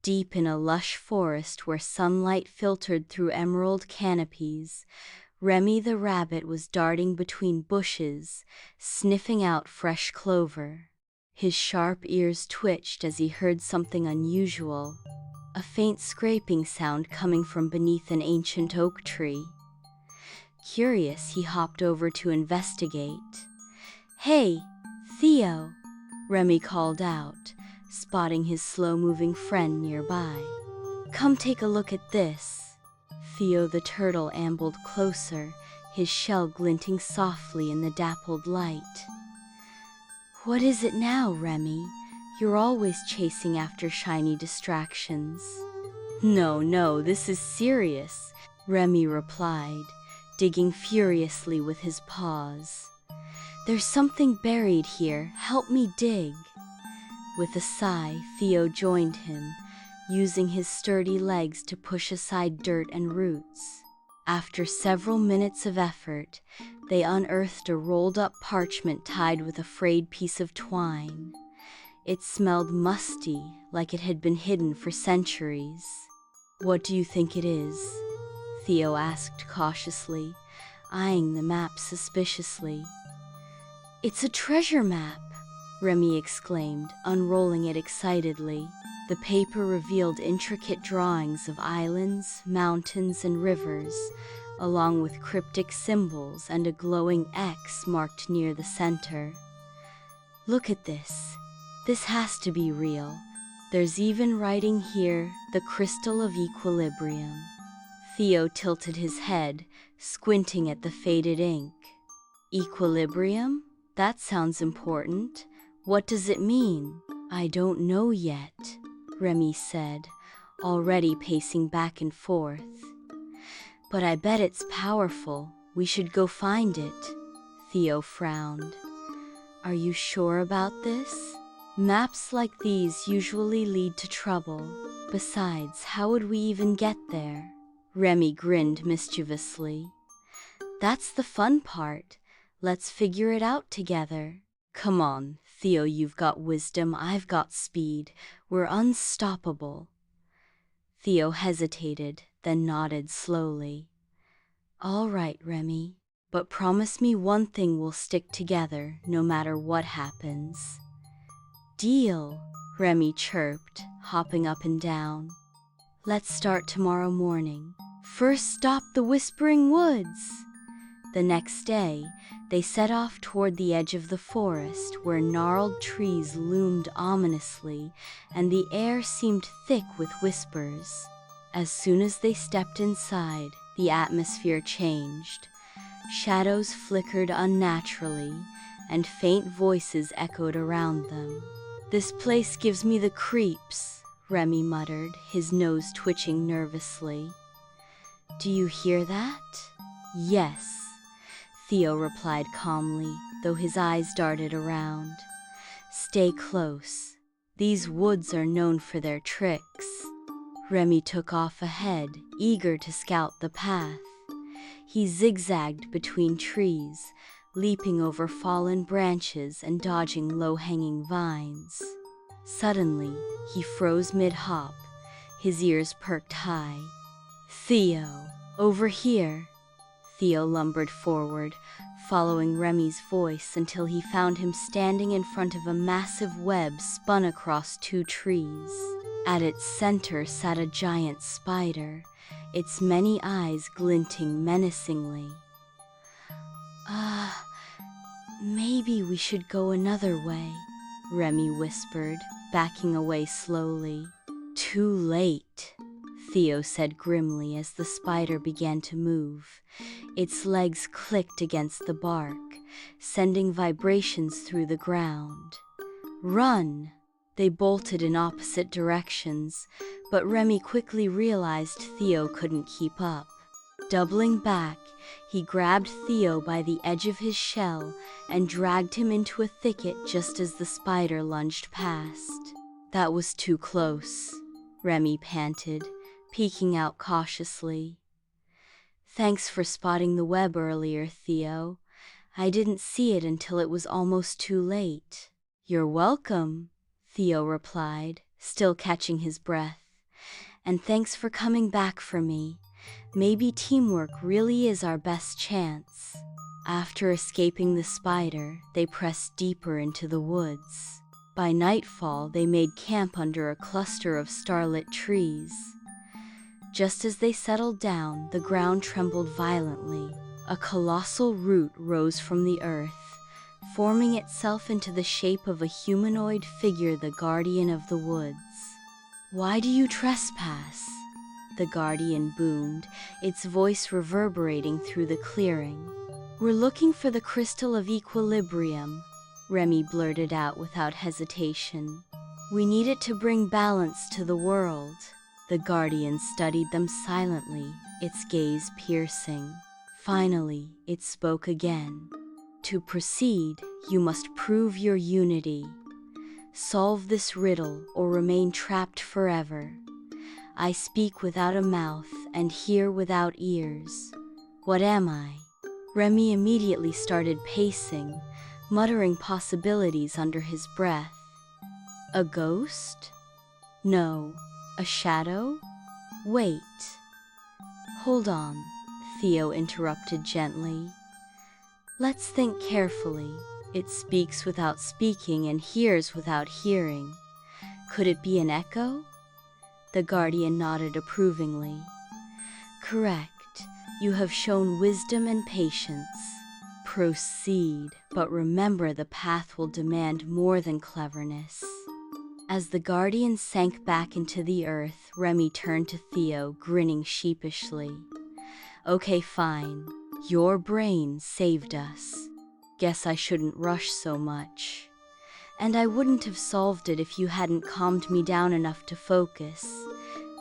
Deep in a lush forest where sunlight filtered through emerald canopies, Remy the rabbit was darting between bushes, sniffing out fresh clover. His sharp ears twitched as he heard something unusual, a faint scraping sound coming from beneath an ancient oak tree. Curious, he hopped over to investigate. "Hey, Theo!" Remy called out, spotting his slow-moving friend nearby. "Come take a look at this." Theo the turtle ambled closer, his shell glinting softly in the dappled light. "What is it now, Remy? You're always chasing after shiny distractions." No, this is serious," Remy replied, digging furiously with his paws. "There's something buried here, help me dig." With a sigh, Theo joined him, using his sturdy legs to push aside dirt and roots. After several minutes of effort, they unearthed a rolled-up parchment tied with a frayed piece of twine. It smelled musty, like it had been hidden for centuries. "What do you think it is?" Theo asked cautiously, eyeing the map suspiciously. "It's a treasure map," Remy exclaimed, unrolling it excitedly. The paper revealed intricate drawings of islands, mountains, and rivers, along with cryptic symbols and a glowing X marked near the center. "Look at this. This has to be real. There's even writing here, the crystal of equilibrium." Theo tilted his head, squinting at the faded ink. "Equilibrium? That sounds important. What does it mean?" "I don't know yet," Remy said, already pacing back and forth. "But I bet it's powerful. We should go find it." Theo frowned. "Are you sure about this? Maps like these usually lead to trouble. Besides, how would we even get there?" Remy grinned mischievously. "That's the fun part. Let's figure it out together." "Come on, Theo, you've got wisdom, I've got speed. We're unstoppable." Theo hesitated, then nodded slowly. "All right, Remy, but promise me one thing: we'll stick together, no matter what happens." "Deal," Remy chirped, hopping up and down. "Let's start tomorrow morning. First stop the Whispering Woods." The next day, they set off toward the edge of the forest, where gnarled trees loomed ominously and the air seemed thick with whispers. As soon as they stepped inside, the atmosphere changed. Shadows flickered unnaturally, and faint voices echoed around them. "This place gives me the creeps," Remy muttered, his nose twitching nervously. "Do you hear that?" "Yes," Theo replied calmly, though his eyes darted around. "Stay close. These woods are known for their tricks." Remy took off ahead, eager to scout the path. He zigzagged between trees, leaping over fallen branches and dodging low-hanging vines. Suddenly, he froze mid-hop, his ears perked high. "Theo, over here!" Theo lumbered forward, following Remy's voice until he found him standing in front of a massive web spun across two trees. At its center sat a giant spider, its many eyes glinting menacingly. Maybe we should go another way," Remy whispered, backing away slowly. "Too late," Theo said grimly as the spider began to move. Its legs clicked against the bark, sending vibrations through the ground. "Run!" They bolted in opposite directions, but Remy quickly realized Theo couldn't keep up. Doubling back, he grabbed Theo by the edge of his shell and dragged him into a thicket just as the spider lunged past. "That was too close," Remy panted, peeking out cautiously. "Thanks for spotting the web earlier, Theo. I didn't see it until it was almost too late." "You're welcome," Theo replied, still catching his breath. And thanks for coming back for me. Maybe teamwork really is our best chance." After escaping the spider, they pressed deeper into the woods. By nightfall, they made camp under a cluster of starlit trees. Just as they settled down, the ground trembled violently. A colossal root rose from the earth, forming itself into the shape of a humanoid figure, the guardian of the woods. "Why do you trespass?" the guardian boomed, its voice reverberating through the clearing. "We're looking for the crystal of equilibrium," Remy blurted out without hesitation. "We need it to bring balance to the world." The guardian studied them silently, its gaze piercing. Finally, it spoke again. "To proceed, you must prove your unity. Solve this riddle or remain trapped forever. I speak without a mouth and hear without ears. What am I?" Remy immediately started pacing, muttering possibilities under his breath. "A ghost? No. A shadow? Wait. Hold on," Theo interrupted gently. "Let's think carefully. It speaks without speaking and hears without hearing. Could it be an echo?" The guardian nodded approvingly. "Correct. You have shown wisdom and patience. Proceed, but remember the path will demand more than cleverness." As the guardian sank back into the earth, Remy turned to Theo, grinning sheepishly. "Okay, fine. Your brain saved us. Guess I shouldn't rush so much. And I wouldn't have solved it if you hadn't calmed me down enough to focus,"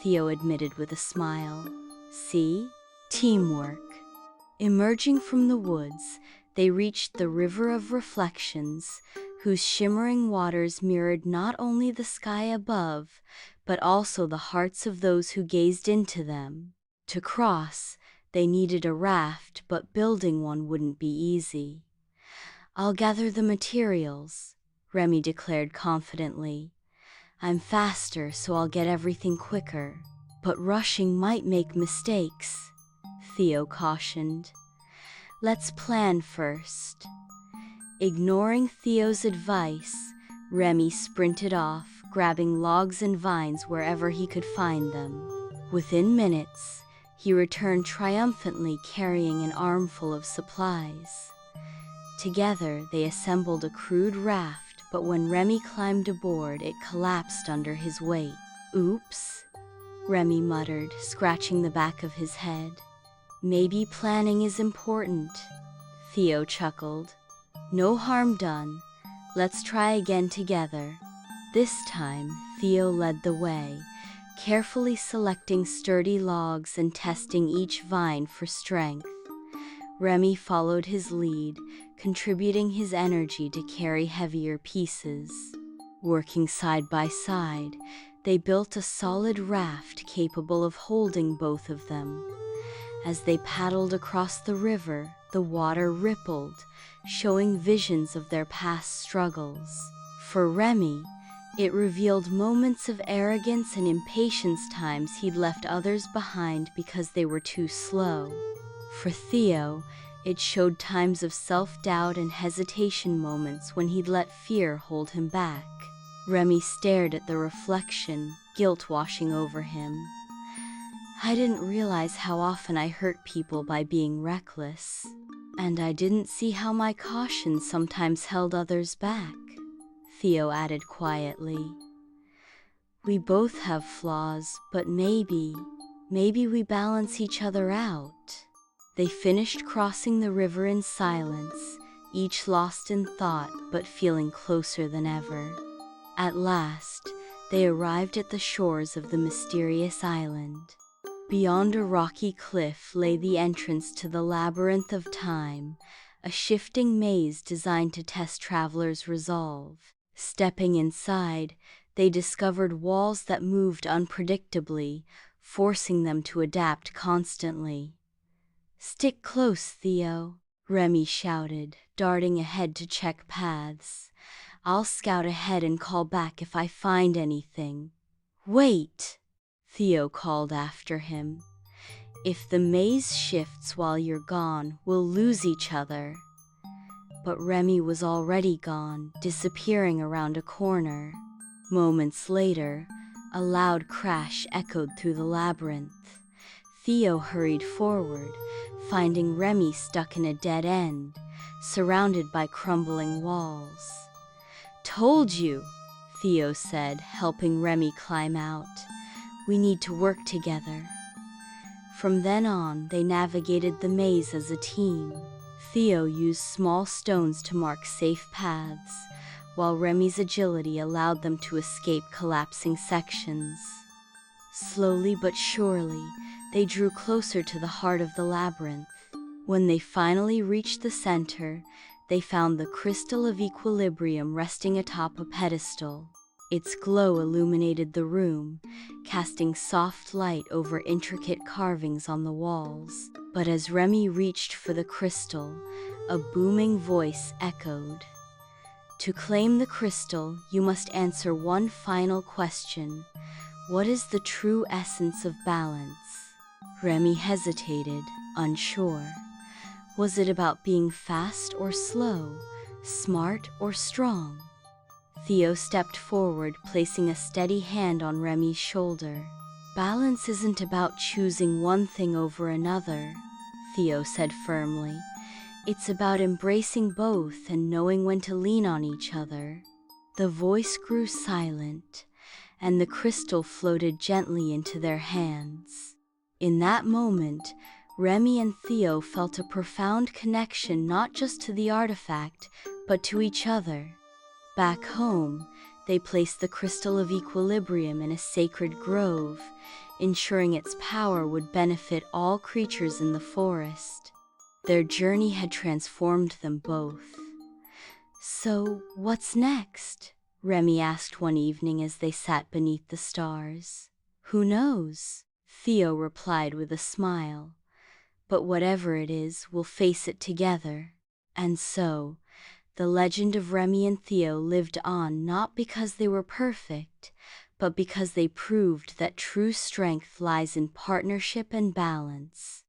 Theo admitted with a smile. "See? Teamwork." Emerging from the woods, they reached the River of Reflections, whose shimmering waters mirrored not only the sky above, but also the hearts of those who gazed into them. To cross, they needed a raft, but building one wouldn't be easy. "I'll gather the materials," Remy declared confidently. "I'm faster, so I'll get everything quicker. But rushing might make mistakes," Theo cautioned. "Let's plan first." Ignoring Theo's advice, Remy sprinted off, grabbing logs and vines wherever he could find them. Within minutes, he returned triumphantly carrying an armful of supplies. Together, they assembled a crude raft, but when Remy climbed aboard, it collapsed under his weight. "Oops," Remy muttered, scratching the back of his head. "Maybe planning is important," Theo chuckled. "No harm done. Let's try again together." This time, Theo led the way, carefully selecting sturdy logs and testing each vine for strength. Remy followed his lead, contributing his energy to carry heavier pieces. Working side by side, they built a solid raft capable of holding both of them. As they paddled across the river, the water rippled, showing visions of their past struggles. For Remy, it revealed moments of arrogance and impatience, times he'd left others behind because they were too slow. For Theo, it showed times of self-doubt and hesitation, moments when he'd let fear hold him back. Remy stared at the reflection, guilt washing over him. "I didn't realize how often I hurt people by being reckless. And I didn't see how my caution sometimes held others back," Theo added quietly. "We both have flaws, but maybe we balance each other out." They finished crossing the river in silence, each lost in thought but feeling closer than ever. At last, they arrived at the shores of the mysterious island. Beyond a rocky cliff lay the entrance to the Labyrinth of Time, a shifting maze designed to test travelers' resolve. Stepping inside, they discovered walls that moved unpredictably, forcing them to adapt constantly. "Stick close, Theo," Remy shouted, darting ahead to check paths. "I'll scout ahead and call back if I find anything." "Wait!" Theo called after him. "If the maze shifts while you're gone, we'll lose each other." But Remy was already gone, disappearing around a corner. Moments later, a loud crash echoed through the labyrinth. Theo hurried forward, finding Remy stuck in a dead end, surrounded by crumbling walls. "Told you," Theo said, helping Remy climb out. "We need to work together." From then on, they navigated the maze as a team. Theo used small stones to mark safe paths, while Remy's agility allowed them to escape collapsing sections. Slowly but surely, they drew closer to the heart of the labyrinth. When they finally reached the center, they found the crystal of equilibrium resting atop a pedestal. Its glow illuminated the room, casting soft light over intricate carvings on the walls. But as Remy reached for the crystal, a booming voice echoed. "To claim the crystal, you must answer one final question. What is the true essence of balance?" Remy hesitated, unsure. Was it about being fast or slow, smart or strong? Theo stepped forward, placing a steady hand on Remy's shoulder. "Balance isn't about choosing one thing over another," Theo said firmly. "It's about embracing both and knowing when to lean on each other." The voice grew silent, and the crystal floated gently into their hands. In that moment, Remy and Theo felt a profound connection not just to the artifact, but to each other. Back home, they placed the crystal of equilibrium in a sacred grove, ensuring its power would benefit all creatures in the forest. Their journey had transformed them both. "So, what's next?" Remy asked one evening as they sat beneath the stars. "Who knows?" Theo replied with a smile. "But whatever it is, we'll face it together." And so, the legend of Remy and Theo lived on, not because they were perfect, but because they proved that true strength lies in partnership and balance.